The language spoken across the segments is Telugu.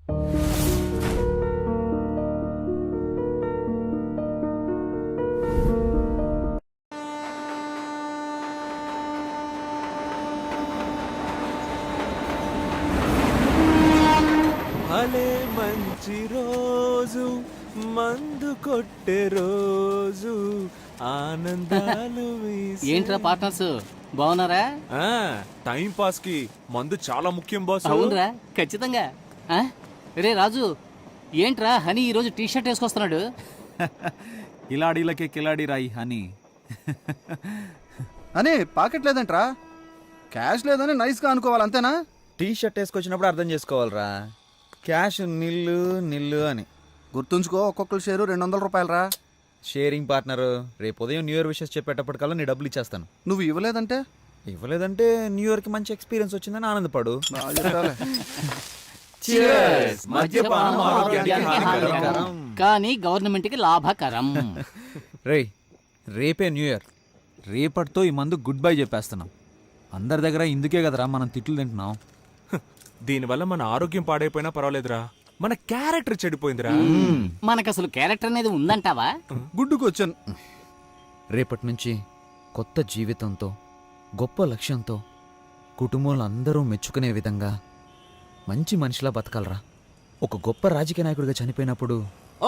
భలే మంచి రోజు మందు కొట్టే రోజు ఆనందాలు ఏంట్రా పార్ట్నర్స్ బాగున్నారా? టైం పాస్ కి మందు చాలా ముఖ్యం బాస్. అవునరా, ఖచ్చితంగా. రే రాజు, ఏంట్రా హనీ ఈరోజు టీ షర్ట్ వేసుకొస్తున్నాడు? కిలాడీలకే కిలాడీ రాయి హనీ. అని పాకెట్ లేదంట్రా, క్యాష్ లేదని నైస్గా అనుకోవాలి అంతేనా? టీ షర్ట్ వేసుకొచ్చినప్పుడు అర్థం చేసుకోవాలరా, క్యాష్ నిల్లు నిల్లు అని. గుర్తుంచుకో, ఒక్కొక్కరు షేరు 200 రూపాయలరా. Sharing partner. రేపు ఉదయం న్యూ ఇయర్ విషెస్ చెప్పేటప్పటికల్లా నీ డబ్బులు ఇచ్చేస్తాను. నువ్వు ఇవ్వలేదంటే న్యూ ఇయర్కి మంచి ఎక్స్పీరియన్స్ వచ్చిందని ఆనందపడు. మద్యపానం ఆరోగ్యానికి హానికరం. కానీ గవర్నమెంట్ కి లాభకరం. రేపే న్యూ ఇయర్. రేపటితో ఈ మందు గుడ్ బై చెప్పేస్తున్నాం. అందరి దగ్గర ఇందుకే కదరా మనం తిట్లు తింటున్నాం. దీనివల్ల మన ఆరోగ్యం పాడైపోయినా పర్వాలేదురా, మన క్యారెక్టర్ చెడిపోయిందిరా. మనకు అసలు క్యారెక్టర్ అనేది ఉందంటావా? గుడ్డుకు వచ్చాను. రేపటి నుంచి కొత్త జీవితంతో, గొప్ప లక్ష్యంతో, కుటుంబంలో అందరూ మెచ్చుకునే విధంగా మంచి మనిషిలా బతకాలరా. ఒక గొప్ప రాజకీయ నాయకుడిగా చనిపోయినప్పుడు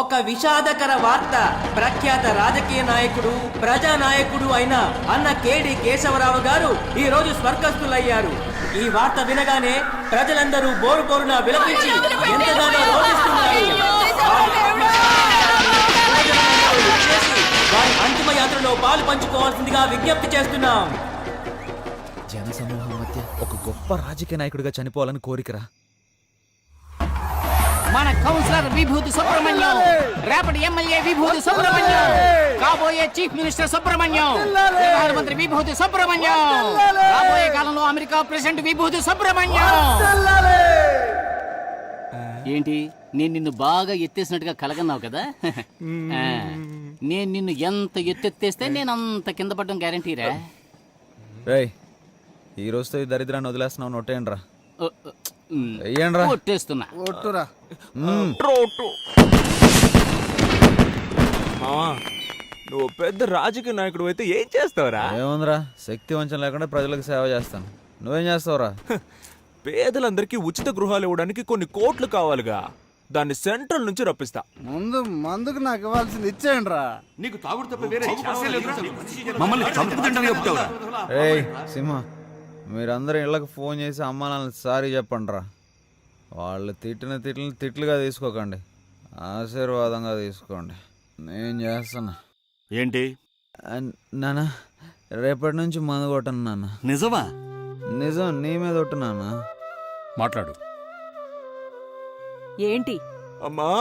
ఒక విషాదకర వార్త. ప్రఖ్యాత రాజకీయ నాయకుడు, ప్రజానాయకుడు అయిన అన్న కేడి కేశవరావు గారు ఈ రోజు స్వర్గస్థులయ్యారు. ఈ వార్త వినగానే ప్రజలందరూ బోరు బోరున విలపించి ఎంతగానో రోధిస్తున్నారు. వారి అంతిమ యాత్రలో పాలు పంచుకోవాల్సిందిగా విజ్ఞప్తి చేస్తున్నాం. జనసమూహం మధ్య ఒక గొప్ప రాజకీయ నాయకుడిగా చనిపోవాలని కోరికరా. మన కౌన్సిలర్ విభూతి సుబ్రహ్మణ్యం, రేపటి ఎమ్మెల్యే విభూతి సుబ్రహ్మణ్యం, కాబోయే చీఫ్ మినిస్టర్ సుబ్రహ్మణ్యం, ప్రధానమంత్రి విభూతి సుబ్రహ్మణ్యం, రాబోయే కాలంలో అమెరికా ప్రెసిడెంట్ విభూతి సుబ్రహ్మణ్యం. ఏంటి, నేను నిన్ను బాగా ఎత్తేసినట్టుగా కలగన్నావు కదా? నేను నిన్ను ఎంత ఎత్తెత్తేస్తే నేను అంత కింద పడడం గ్యారంటీరా. ఈ రోజుతో ఈ దరిద్రాన్ని వదిలేస్తున్నావు. నొట్టేయండిరా. కొట్టేస్తున్నా. ఒట్టురా. నువ్వు పెద్ద రాజకీయ నాయకుడు అయితే ఏం చేస్తావురా? ఏముందిరా, శక్తి వంచన లేకుండా ప్రజలకు సేవ చేస్తాను. నువ్వేం చేస్తావురా? పేదలందరికీ ఉచిత గృహాలు ఇవ్వడానికి కొన్ని కోట్లు కావాలిగా, దాన్ని సెంట్రల్ నుంచి రప్పిస్తా. ముందు మందుకు నాకు ఇవ్వాల్సింది ఇచ్చేయండి రా. నీకు తాగుడు తప్ప వేరే మమ్మల్ని చంపుకు తింటాను చెప్తావురా? సింహ, మీరందరూ ఇళ్ళకి ఫోన్ చేసి అమ్మ నాన్న సారీ చెప్పండి రా. వాళ్ళు తిట్టిన తిట్లుగా తీసుకోకండి, ఆశీర్వాదంగా తీసుకోండి. నేను చేస్తున్నా. ఏంటి నాన్న, రేపటి నుంచి మందు కొట్టను నాన్న. నిజమా? నిజం, నీ మీద ఒట్టు నాన్న. మాట్లాడు. ఏంటి? అమ్మా,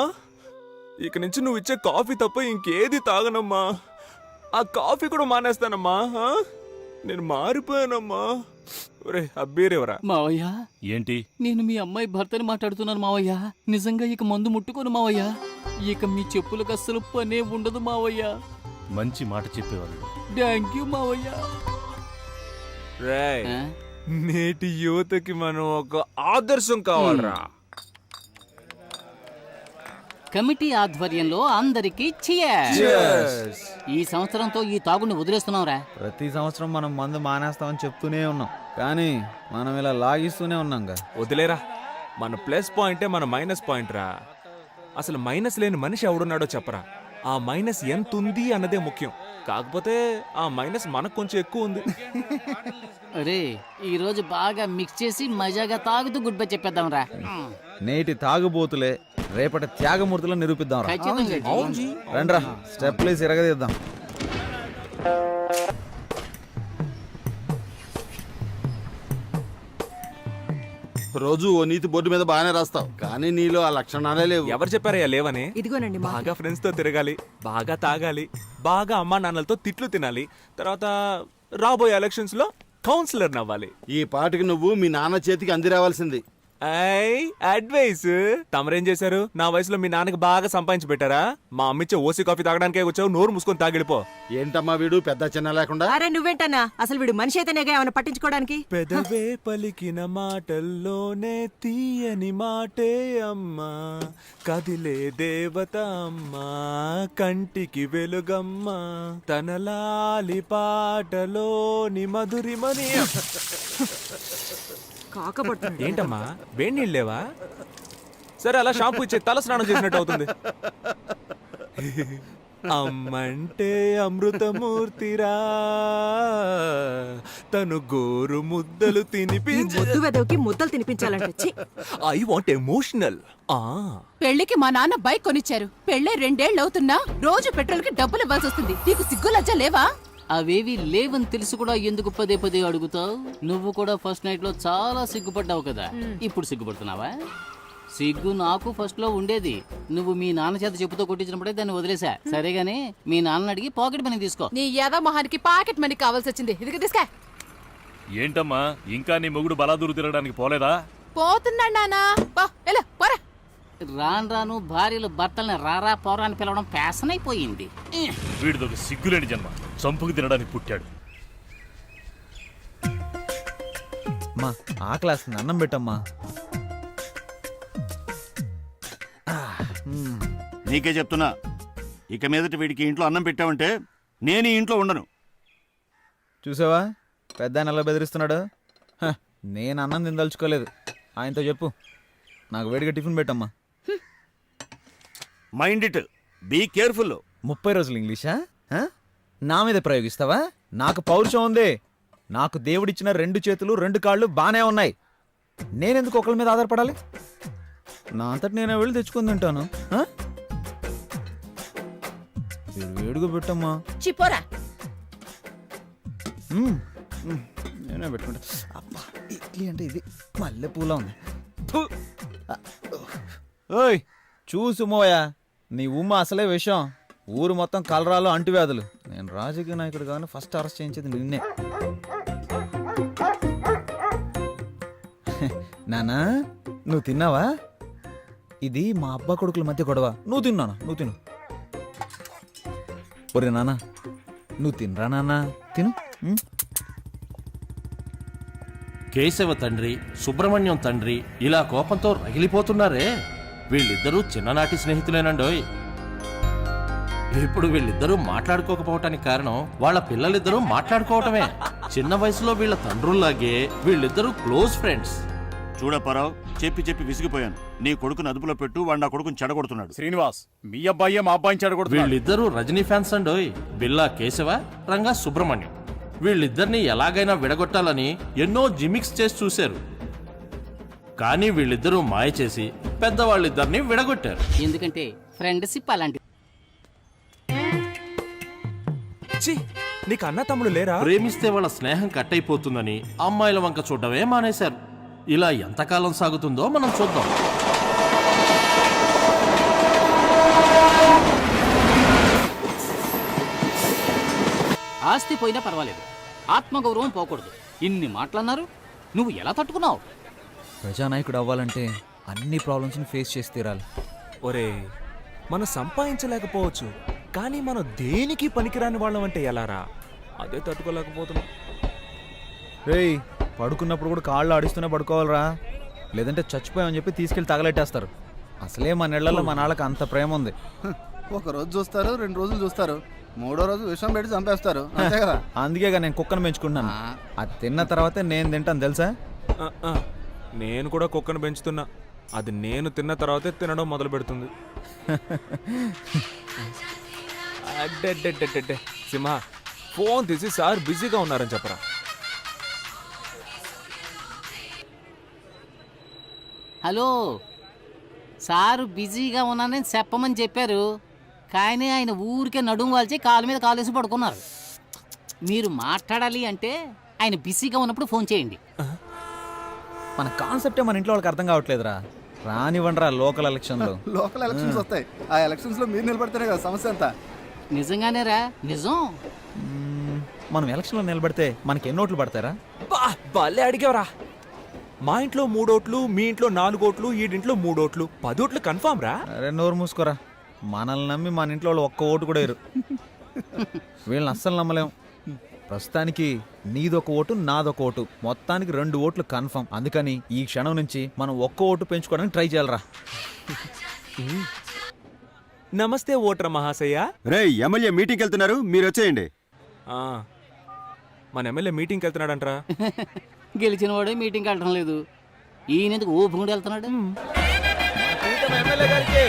ఇక నుంచి నువ్వు ఇచ్చే కాఫీ తప్ప ఇంకేది తాగనమ్మా. ఆ కాఫీ కూడా మానేస్తానమ్మా. నేను మారిపోయానమ్మా. అబ్బీరేవరా మావయ్య? ఏంటి? నేను మీ అమ్మాయి భర్తని మాట్లాడుతున్నాను మావయ్య. నిజంగా ఇక మందు ముట్టుకోను మావయ్య. ఇక మీ చెప్పులకు అస్సలు పనే ఉండదు మావయ్య. మంచి మాట చెప్పేవాళ్ళు. థ్యాంక్ యూ మావయ్య. నేటి యువతకి మనం ఒక ఆదర్శం కావాలరా. కమిటీ ఆధ్వర్యంలో అందరికీ cheers. ఈ సంవత్సరంతో ఈ తాగుని వదిలేస్తున్నావురా. ప్రతి సంవత్సరం మనం మందు మానేస్తామని చెప్తూనే ఉన్నాం, కానీ మనం ఇలా లాగిస్తూనే ఉన్నాంగా. వదిలేరా, మన ప్లస్ పాయింటే మన మైనస్ పాయింట్ రా. అసలు మైనస్ లేని మనిషి ఎవడున్నాడో చెప్పరా. ఆ మైనస్ ఎంత ఉంది అన్నదే ముఖ్యం. కాకపోతే ఆ మైనస్ మనకు కొంచెం ఎక్కువ ఉంది. అరే, ఈ రోజు బాగా మిక్స్ చేసి మజాగా తాగుతూ గుడ్ బై చెప్పేద్దాం రా. నేటి తాగుబోతులే రేపటి త్యాగమూర్తులను నిరూపిద్దాం రా. రండ్రా, స్టెప్లేసి ఇరగదీద్దాం. రోజు ఓ నీతి బోర్డు మీద బాగానే రాస్తావు, కానీ నీలో ఆ లక్షణాలే లేవు. ఎవరు చెప్పారయ్యా లేవని? ఇదిగోనండి. బాగా ఫ్రెండ్స్ తో తిరగాలి, బాగా తాగాలి, బాగా అమ్మా నాన్నలతో తిట్లు తినాలి, తర్వాత రాబోయే ఎలక్షన్స్ లో కౌన్సిలర్ నవ్వాలి. ఈ పాటికి నువ్వు మీ నాన్న చేతికి అంది రావాల్సింది. అడ్వైస్ తమరేం చేశారు? నా వయసులో మీ నాన్నకి బాగా సంపాదించి పెట్టారా? మా అమ్మిచ్చే ఓసీ కాఫీ తాగడానికే వచ్చావు, నోరు మూసుకొని తాగిడిపో. ఏంటమ్మా వీడు పెద్ద చిన్న లేకుండా? అరే నువ్వేంటన్నా, అసలు వీడు మనిషి అయితేనేగా ఏమైనా పట్టించుకోవడానికి? పెదవే పలికిన మాటల్లోనే తీయని మాటే అమ్మా, కదిలే దేవత అమ్మా, కంటికి వెలుగమ్మా, తన లాలి పాటలోని మధురిమని. కాకపడుతుంది. ఏంటమ్మా వేడి నీళ్ళు లేవా? సరే అలా షాంపూ ఇచ్చే, తల స్నానం చేసినట్టు అవుతుంది. అమ్మంటే అమృతమూర్తిరా, తను గోరు ముద్దలు తినిపించ. ముద్దు వెదవికి ముద్దలు తినిపించాలంటే ఛీ! I want emotional. పెళ్లికి మా నాన్న బైక్ కొనిచ్చారు. పెళ్ళే 2 ఏళ్ళు అవుతున్నా రోజు పెట్రోల్ కి డబ్బులు ఇవ్వాల్సి వస్తుంది. నీకు సిగ్గు లజ్జ లేవా? అవేవి లేవని తెలిసి కూడా ఎందుకు పదే పదే అడుగుతావు? నువ్వు కూడా ఫస్ట్ నైట్ లో చాలా సిగ్గుపడ్డావు కదా, ఇప్పుడు సిగ్గుపడుతున్నావా? సిగ్గు నాకు ఫస్ట్ లో ఉండేది. నువ్వు మీ నాన్న చేత చెప్పుతో కొట్టించినప్పుడే దాన్ని వదిలేసా. సరేగాని మీ నాన్న అడిగి పాకెట్ మనీ తీసుకో. నీ యాద మొహానికి పాకెట్ మనీ కావాల్సి వచ్చింది. ఇదిగో తీసుకా. ఏంటమ్మా ఇంకా నీ మొగుడు బలాదూరు తిరగడానికి పోలేదా? పోతున్నాడు నానా. పోరా. రాను రాను భార్యలు భర్తల్ని రారా పోరా అని పిలవడం ఫ్యాషన్ అయిపోయింది. వీడిదొక సిగ్గులేని జన్మ, చంపుకు తినడానికి పుట్టాడు. అమ్మా ఆకలేస్తుంది, అన్నం పెట్టమ్మా. నీకే చెప్తున్నా, ఇక మీదట వీడికి ఇంట్లో అన్నం పెట్టావంటే నేను ఈ ఇంట్లో ఉండను. చూసావా పెద్ద ఆయన ఎలా బెదిరిస్తున్నాడు? హ, నేను అన్నం తినదలుచుకోలేదు. ఆయనతో చెప్పు నాకు వేడిగా టిఫిన్ పెట్టమ్మా. Mind it, be careful. 30 రోజులు ఇంగ్లీషా? హ? నా మీద ప్రయోగిస్తావా? నాకు పౌరుషం ఉంది. నాకు దేవుడిచ్చిన 2 చేతులు 2 కాళ్ళు బానే ఉన్నాయి. నేనెందుకు ఒకళ్ళ మీద ఆధారపడాలి? నా అంతటి నేను వెళ్ళి తెచ్చుకొని తింటాను. హ? వేడిగా పెట్టమ్మా. చిపోరా. నేనే పెట్టుకుంటా. అబ్బా ఇడ్లీ అంటే ఇది మల్లె పూల ఉంది. ఫు! ఓయ్ చూసు మోయా, నీ ఉమ్మ అసలే విషయం. ఊరు మొత్తం కలరాలు అంటువ్యాధులు. నేను రాజకీయ నాయకుడు కానీ ఫస్ట్ అరెస్ట్ చేయించేది నిన్నే. నానా నువ్వు తిన్నావా? ఇది మా అబ్బా కొడుకుల మధ్య గొడవ. నువ్వు తిన్నానా? నువ్వు తిను. ఒరే నానా నువ్వు తినరా నాన్నా, తిను. కేశవ తండ్రి, సుబ్రహ్మణ్యం తండ్రి ఇలా కోపంతో రగిలిపోతున్నారే. వీళ్ళిద్దరూ చిన్ననాటి స్నేహితులేనండోయ్. ఇప్పుడు వీళ్ళిద్దరూ మాట్లాడుకోకపోవటానికి కారణం వాళ్ళ పిల్లలిద్దరూ మాట్లాడుకోవటమే. చిన్న వయసులో వీళ్ళ తండ్రుల్లాగే వీళ్ళిద్దరూ క్లోజ్ ఫ్రెండ్స్. చూడప్పారావు, చెప్పి చెప్పి విసిగిపోయాను. నీ కొడుకుని అదుపులో పెట్టు, వాడు నా కొడుకుని చెడగొడుతున్నాడు. శ్రీనివాస్, మీ అబ్బాయి మా అబ్బాయిని చెడగొడుతున్నాడు. వీళ్ళిద్దరూ రజనీ ఫ్యాన్స్ అండోయ్. బిల్లా కేశవ, రంగా సుబ్రహ్మణ్యం. వీళ్ళిద్దరిని ఎలాగైనా విడగొట్టాలని ఎన్నో జిమిక్స్ చేసి చూశారు. కానీ వీళ్ళిద్దరూ మాయ చేసి పెద్దవాళ్ళిద్దరిని విడగొట్టారు. ఎందుకంటే ఫ్రెండ్షిప్ అలాంటి. ఛీ, నీకు అన్న తమ్ముడు లేరా? ప్రేమిస్తే వాళ్ళ స్నేహం కట్ అయిపోతుందని అమ్మాయిల వంక చూడటమే మానేశారు. ఇలా ఎంతకాలం సాగుతుందో మనం చూద్దాం. ఆస్తి పోయినా పర్వాలేదు, ఆత్మగౌరవం పోకూడదు. ఇన్ని మాటలన్నారు, నువ్వు ఎలా తట్టుకున్నావు? ప్రజానాయకుడు అవ్వాలంటే అన్ని ప్రాబ్లమ్స్ని ఫేస్ చేసి తీరాలి. ఒరే మనం సంపాదించలేకపోవచ్చు, కానీ మనం దేనికి పనికిరాని వాళ్ళం అంటే ఎలారా? అదే తట్టుకోలేకపోతున్నాం. రేయ్ పడుకున్నప్పుడు కూడా కాళ్ళు ఆడిస్తూనే పడుకోవాలరా, లేదంటే చచ్చిపోయామని చెప్పి తీసుకెళ్ళి తగలెట్టేస్తారు. అసలే మన నెలల్లో మన వాళ్ళకి అంత ప్రేమ ఉంది. ఒక రోజు చూస్తారు, 2 రోజులు చూస్తారు, 3వ రోజు విషం పెట్టి చంపేస్తారు, అంతే కదా. అందుకేగా నేను కుక్కను పెంచుకుంటున్నాను. అది తిన్న తర్వాతే నేను తింటాను తెలుసా? నేను కూడా కుక్కను పెంచుతున్నా. అది నేను తిన్న తర్వాతే తినడం మొదలు పెడుతుంది. అడ్డెడ్డెడ్డెడ్డెడ్డె. సింహ ఫోన్ తీసి సార్ బిజీగా ఉన్నారని చెప్పరా. హలో సారు బిజీగా ఉన్నానని చెప్పమని చెప్పారు, కానీ ఆయన ఊరికే నడుము వాల్చి కాలు మీద కాలేసి పడుకున్నారు. మీరు మాట్లాడాలి అంటే ఆయన బిజీగా ఉన్నప్పుడు ఫోన్ చేయండి. మన కాన్సెప్టే మన ఇంట్లో వాళ్ళకి అర్థం కావట్లేదురా. రానివ్వండిరా లోకల్ ఎలక్షన్లు. లోకల్ ఎలక్షన్స్ వస్తాయి, ఆ ఎలక్షన్స్ లో మీరు నిలబడితేనే కదా సమస్య అంతా. నిజంగానేరా? నిజం. మనం ఎలక్షన్లో నిలబడితే మనకి ఎన్ని ఓట్లు పడతారా? భలే అడిగేవరా. మా ఇంట్లో 3 ఓట్లు, మీ ఇంట్లో 4 ఓట్లు, ఈడింట్లో 3 ఓట్లు, 10 ఓట్లు కన్ఫామ్ రా. అరే నోరు మూసుకోరా, మనల్ని నమ్మి మన ఇంట్లో వాళ్ళు ఒక్క ఓటు కూడా వేయరు. వీళ్ళని అస్సలు నమ్మలేం. ప్రస్తుతానికి నీదొక ఓటు, నాదొక ఓటు, మొత్తానికి 2 ఓట్లు కన్ఫర్మ్. అందుకని ఈ క్షణం నుంచి మనం ఒక్క ఓటు పెంచుకోవడానికి ట్రై చేయాలరా. నమస్తే ఓటర్ మహాశయ. రే ఎమ్మెల్యే మీటింగ్కి వెళ్తున్నారు, మీరు వచ్చేయండి. ఆ, మన ఎమ్మెల్యే మీటింగ్కి వెళ్తున్నాడంట్రా. గెలిచిన వాడే మీటింగ్కి వెళ్ళడం లేదు, ఈయన ఎందుకు ఊపుకుంటూ వెళ్తున్నాడు? ఎమ్మెల్యే గారికి